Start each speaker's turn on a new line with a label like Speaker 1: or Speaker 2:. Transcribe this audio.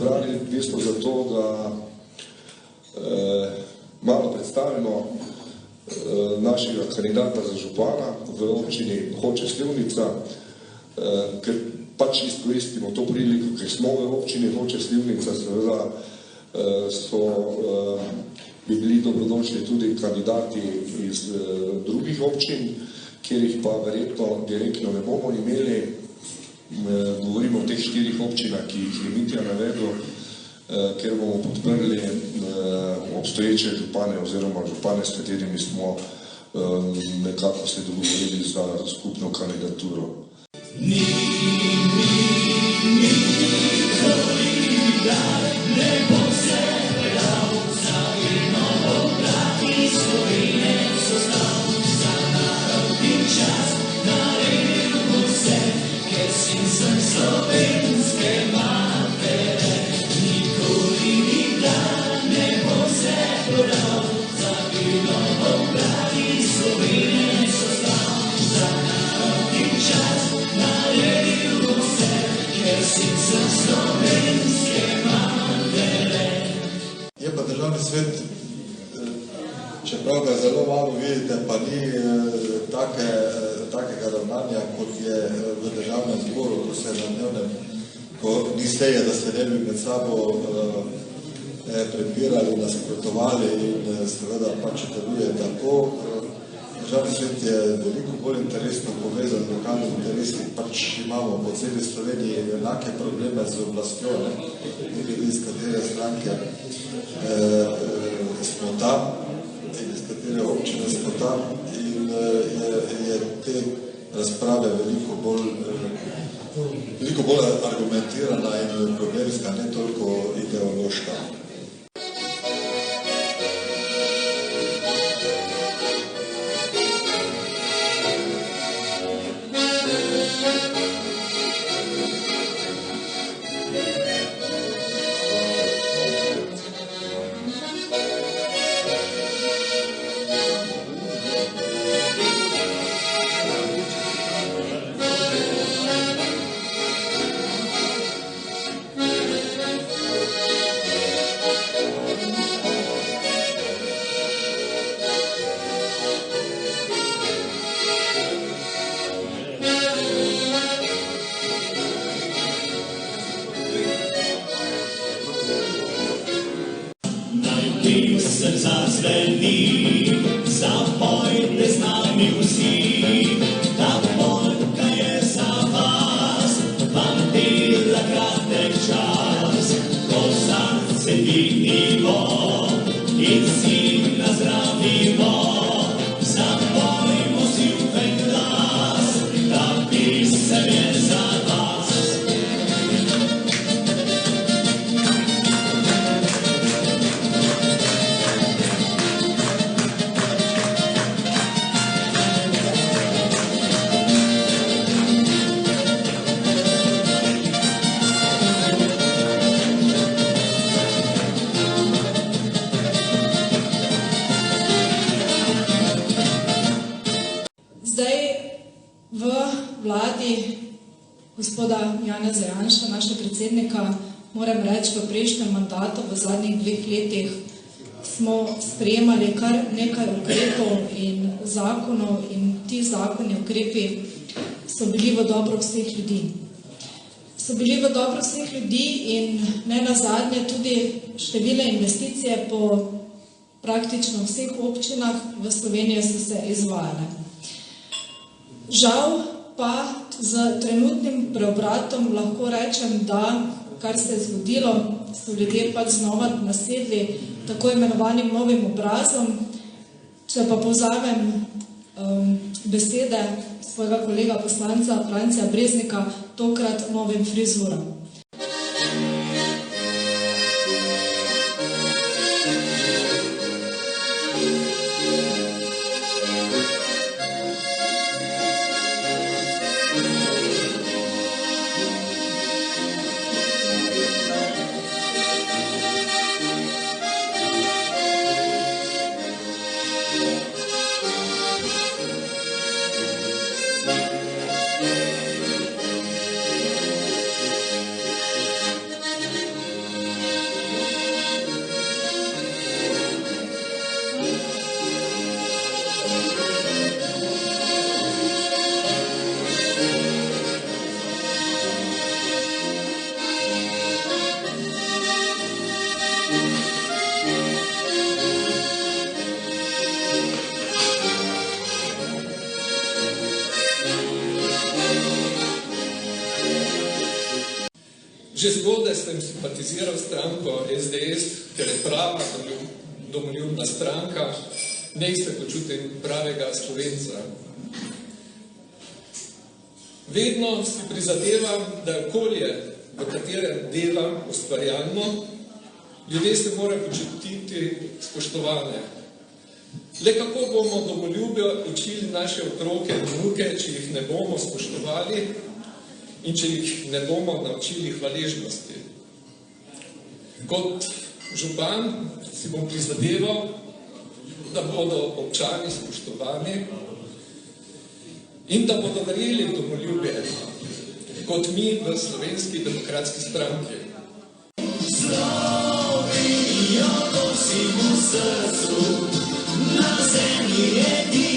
Speaker 1: zbrali v bistvu zato, da malo predstavimo našega kandidata za župana v občini Hoče - Slivnica, ker pač izkoristimo to priliko, ker smo v občini Hoče - Slivnica, seveda bi bili dobrodošli tudi kandidati iz drugih občin, kjer jih pa verjetno direktno ne bomo imeli. Govorimo o teh 4 občinah, ki jih je Mitja navedel, ker bomo podprli obstoječe župane oziroma župane, s katerimi smo nekako se dogovorili za skupno kandidaturo.
Speaker 2: Je pa državni svet, čeprav ga zelo malo vidite, pa ni takega ravnanja, kot je v državnem zboru, ko se na dnevnem, ko ni seje, da se ne bi med sabo prepirali, nasprotovali in seveda pač deluje tako. Državni svet je veliko bolj interesno povezan z lokalnim interesi, pač imamo po celi Sloveniji enake probleme z oblastjo, ne glede iz katere stranke smo tam in iz katere občine smo tam, in je te razprave veliko bolj argumentirana in problemska, ne toliko ideološka.
Speaker 3: Zazveni, zapojte z nami vsi, ta polka je za vas, vam dela kratek čas, ko srce dvignimo in si nazdravimo, zapojmo si v en glas, ta pisem je za vas.
Speaker 4: Zdaj v vladi gospoda Janeza Janše, našega predsednika, moram reči, v prejšnjem mandatu, v zadnjih 2 letih, smo sprejemali kar nekaj ukrepov in zakonov, in ti zakoni, ukrepi so bili v dobro vseh ljudi. So bili v dobro vseh ljudi in ne nazadnje tudi številne investicije po praktično vseh občinah v Sloveniji so se izvajale. Žal pa z trenutnim preobratom lahko rečem, da kar se je zgodilo, so ljudje pač znova nasedli tako imenovanim novim obrazom. Če pa povzamem besede svojega kolega poslanca Francija Breznika, tokrat novim frizuram.
Speaker 5: Že zgodaj sem simpatiziral stranko SDS, ker je prava domoljubna stranka, nej se počutim pravega Slovenca. Vedno si prizadevam, da okolje, v katerem delam ustvarjalno, ljudje se morajo počutiti spoštovane. Le kako bomo domoljubje učili naše otroke in vnuke, če jih ne bomo spoštovali in če jih ne bomo naučili hvaležnosti. Kot župan si bom prizadeval, da bodo občani spoštovani in da bodo verjeli v domoljubje, kot mi v Slovenski demokratski stranki.
Speaker 3: Slovenijo nosimo v srcu, na zemlji edini.